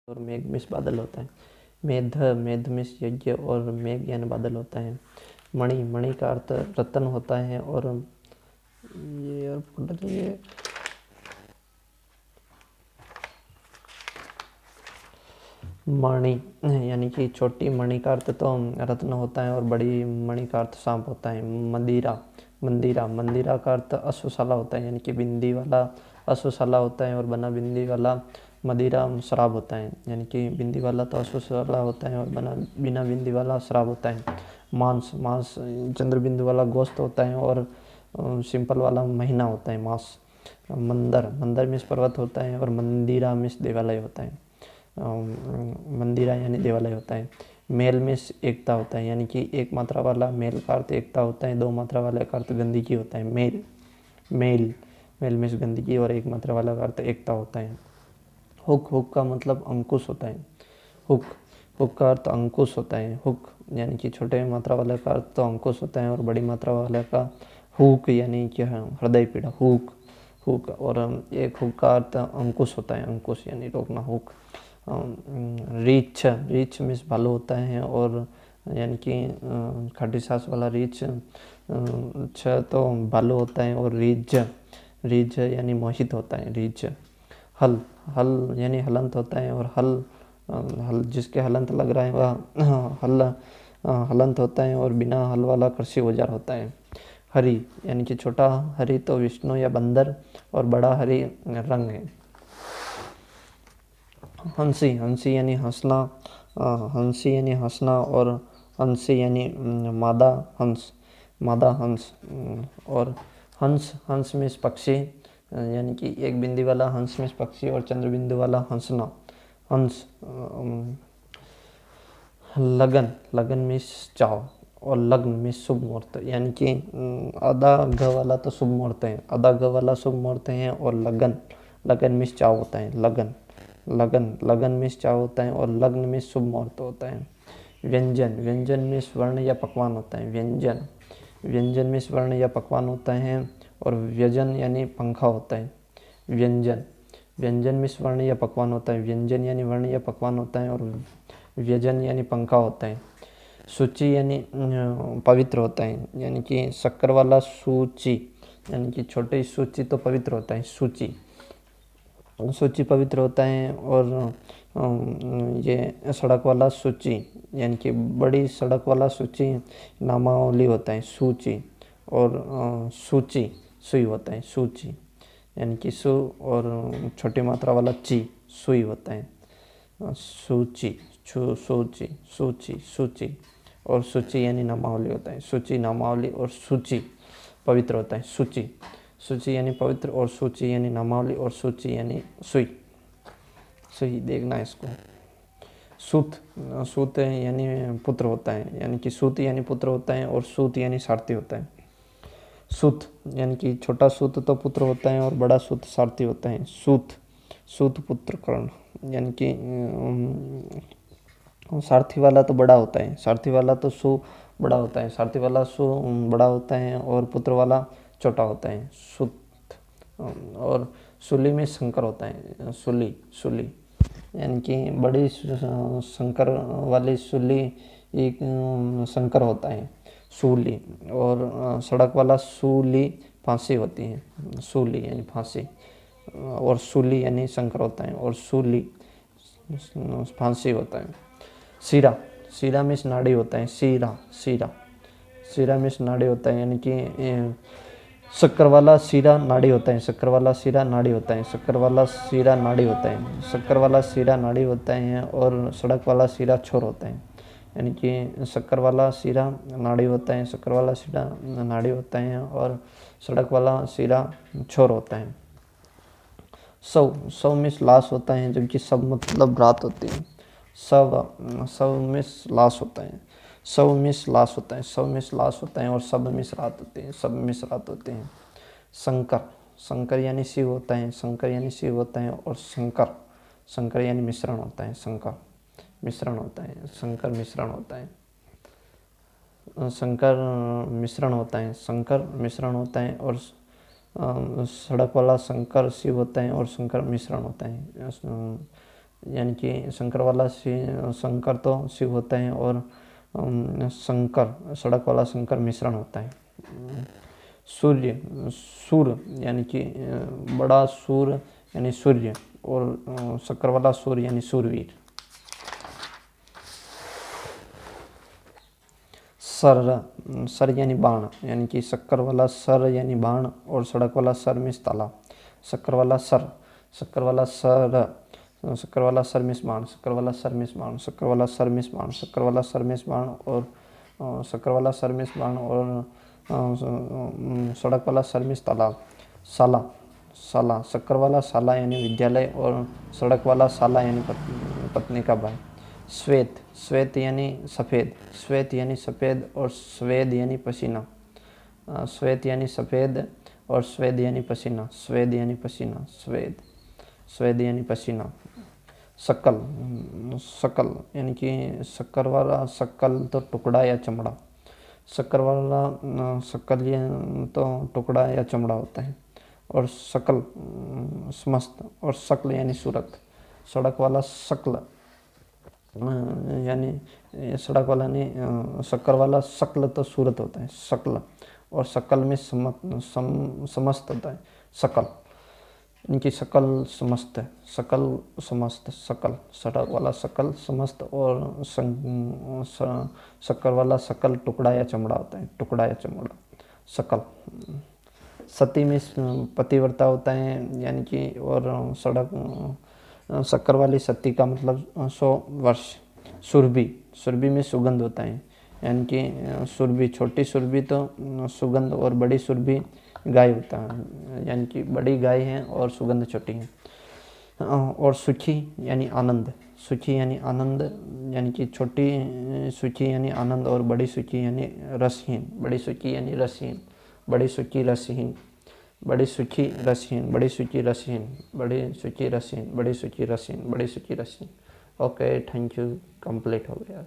और मेघ मिस बादल होता है। मेध मेध मिस यज्ञ और मेघ यानी बादल होता है। मणि मणि का अर्थ रत्न होता है। और ये और पकड़ लीजिए, मणि यानी कि छोटी मणि का अर्थ तो रत्न होता है और बड़ी मणि का अर्थ सांप होता है। मंदिरा मंदिरा मंदिरा का अर्थ अश्वशाला होता है, यानी कि बिंदी वाला अश्वशाला होता है और बना बिंदी वाला मदिरा शराब होता है। यानी कि बिंदी वाला तो अश्वशाला होता है और बना बिना बिंदी वाला शराब होता है। मांस मांस चंद्र बिंदु वाला गोश्त होता है और सिंपल वाला महीना होता है मास। मंदिर मंदिर मिस पर्वत होता है और मंदिरा मिस देवालय होता है। मंदिरा यानी देवालय होता है। मेल में एकता होता है, यानी कि एक मात्रा वाला मेल का अर्थ एकता होता है, दो मात्रा वाले का अर्थ गंदगी होता है। मेल मेल मेल में गंदगी और एक मात्रा वाला का अर्थ एकता होता है। हुक हुक का मतलब अंकुश होता है। हुक हुक का अर्थ अंकुश होता है। हुक यानी कि छोटे मात्रा वाले का अर्थ तो अंकुश होता है और बड़ी मात्रा वाले का हुक यानी कि हृदय पीड़ा। हुक हुक और एक हुक का अर्थ अंकुश होता है, अंकुश यानी रोकना। हुक रीछ रीछ मिस भालू होता है और यानी कि खट्टी सास वाला रीछ छ तो भालू होता है और रीझ रीझ यानी मोहित होता है। रीझ हल हल यानी हलंत होता है और हल हल जिसके हलंत लग रहा है वह हल हलंत होता है और बिना हल वाला कृषि औजार होता है। हरि यानी कि छोटा हरि तो विष्णु या बंदर और बड़ा हरि रंग है। हंसी हंसी यानी हंसना, हंसी यानी हंसना और हंसी यानी मादा हंस और हंस हंस में पक्षी, यानी कि एक बिंदी वाला हंस में पक्षी और चंद्र बिंदु वाला हंसना। हंस लगन लगन में चाव और लग्न में शुभ मुहूर्त, यानी कि आधा घ वाला तो शुभ मुहूर्त है, आधा घ वाला शुभ मुहूर्त है और लगन लगन में चाव होता है। लगन लगन लगन में चाव होता है और लग्न में शुभ मुहूर्त होता है। व्यंजन व्यंजन में स्वर्ण या पकवान होता है। व्यंजन व्यंजन में स्वर्ण या पकवान होता है और व्यजन यानी पंखा होता है। व्यंजन व्यंजन में स्वर्ण या पकवान होता है। व्यंजन यानी वर्ण या पकवान होता है और व्यजन यानी पंखा होता है। सूची यानी पवित्र होता है, यानी कि शक्कर वाला सूची यानी कि छोटी सूची तो पवित्र होता है। सूची सूची पवित्र होता है और ये सड़क वाला सूची यानी कि बड़ी सड़क वाला सूची नामावली होता है। सूची और सूची सुई होता है। सूची यानी कि सु और छोटी मात्रा वाला ची सुई होता है। सूची सूची सूची सूची और सूची यानी नामावली होता है। सूची नामावली और सूची पवित्र होता है। सूची सूची यानी पवित्र और सूची यानी नामावली और सूची यानी सुई सुई देखना है इसको। सूत सूत यानी पुत्र होता है, यानी कि सूत यानी पुत्र होता है और सूत यानी सारथी होता है। सूत यानी कि छोटा सूत तो पुत्र होता है और बड़ा सूत सारथी होता है। सूत सूत पुत्र कर्ण यानी कि सारथी वाला तो बड़ा होता है, सारथी वाला तो सु बड़ा होता है, सारथी वाला सु बड़ा होता है और पुत्र वाला छोटा होता है। सुत और सूली में शंकर होता है। सूली सूली यानी कि बड़ी शंकर वाली सूली एक शंकर होता है। सूली और सड़क वाला सूली फांसी होती है। सूली यानी फांसी और सूली यानी शंकर होता है और सूली फांसी होता है। सीरा सीरा में नाड़ी होता है। सीरा सीरा सीरा में नाड़ी होता है, यानी कि शक्कर वाला सीरा नाड़ी होता है। शक्कर वाला सीरा नाड़ी होता है। शक्कर वाला सीरा नाड़ी होता है। शक्कर वाला सीरा नाड़ी होता है और सड़क वाला सीरा छोर होता है, यानी कि शक्कर वाला सीरा नाड़ी होता है, शक्कर वाला सीरा नाड़ी होता है और सड़क वाला सीरा छोर होता है। सौ में लाश होता है, जबकि सब मतलब रात होती है। सब में लाश होता है। सब में लाश होता है। सब में लाश होता है और सब में रात होती है। सब में रात होते हैं। शंकर शंकर यानी शिव होता है। शंकर यानी शिव होता है और शंकर शंकर यानी मिश्रण होता है। शंकर मिश्रण होता है। शंकर मिश्रण होता है। शंकर मिश्रण होता है। शंकर मिश्रण होता है और सड़क वाला शंकर शिव होता है और शंकर मिश्रण होता है। यानी कि शंकर वाला शंकर तो शिव होता है और शंकर सड़क वाला शंकर मिश्रण होता है। सूर्य सूर यानी कि बड़ा सूर यानी सूर्य और शक्कर वाला सूर यानी सूरवीर। सर यानी बाण यानी कि शक्कर वाला सर यानी बाण और सड़क वाला सर मीन्स ताला। शक्कर वाला सर शक्कर वाला सर मीन्स बाण, शक्कर वाला सर मीन्स बाण, शक्कर वाला सर मीन्स बाण, शक्कर वाला सर मीन्स बाण और शक्कर वाला सर मीन्स बाण और सड़क वाला सर मीन्स तालाब। साला शक्कर वाला साला यानी विद्यालय और सड़क वाला साला यानी पत्नी का भाई। श्वेत यानी सफ़ेद और स्वेद यानी पसीना। श्वेत यानी सफ़ेद और स्वेद यानी पसीना, स्वेद यानी पसीना। शकल यानी कि शक्कर वाला शकल तो टुकड़ा या चमड़ा, शक्कर वाला शकल तो टुकड़ा या चमड़ा होता है और शकल समस्त और शक्ल यानी सूरत। सड़क वाला शक्ल यानी सड़क वाला नहीं, शक्कर वाला शक्ल तो सूरत होता है शक्ल और शकल में समस्त होता है शकल, इनकी शकल समस्त है शकल। सड़क वाला शकल समस्त और शक्कर वाला शकल टुकड़ा या चमड़ा होता है शकल। सती में पतिव्रता होता है यानी कि और शक्कर वाली सती का मतलब 100 वर्ष। सुरभि में सुगंध होता है यानी कि सुरभि छोटी सुरभि तो सुगंध और बड़ी सुरभि गाय होता है यानी कि बड़ी गाय है और सुगंध छोटी है। और सुखी यानी आनंद यानी कि छोटी सुखी यानी आनंद और बड़ी सुखी यानी रसहीन, बड़ी सुखी रसहीन। ओके, थैंक यू, कंप्लीट हो गया।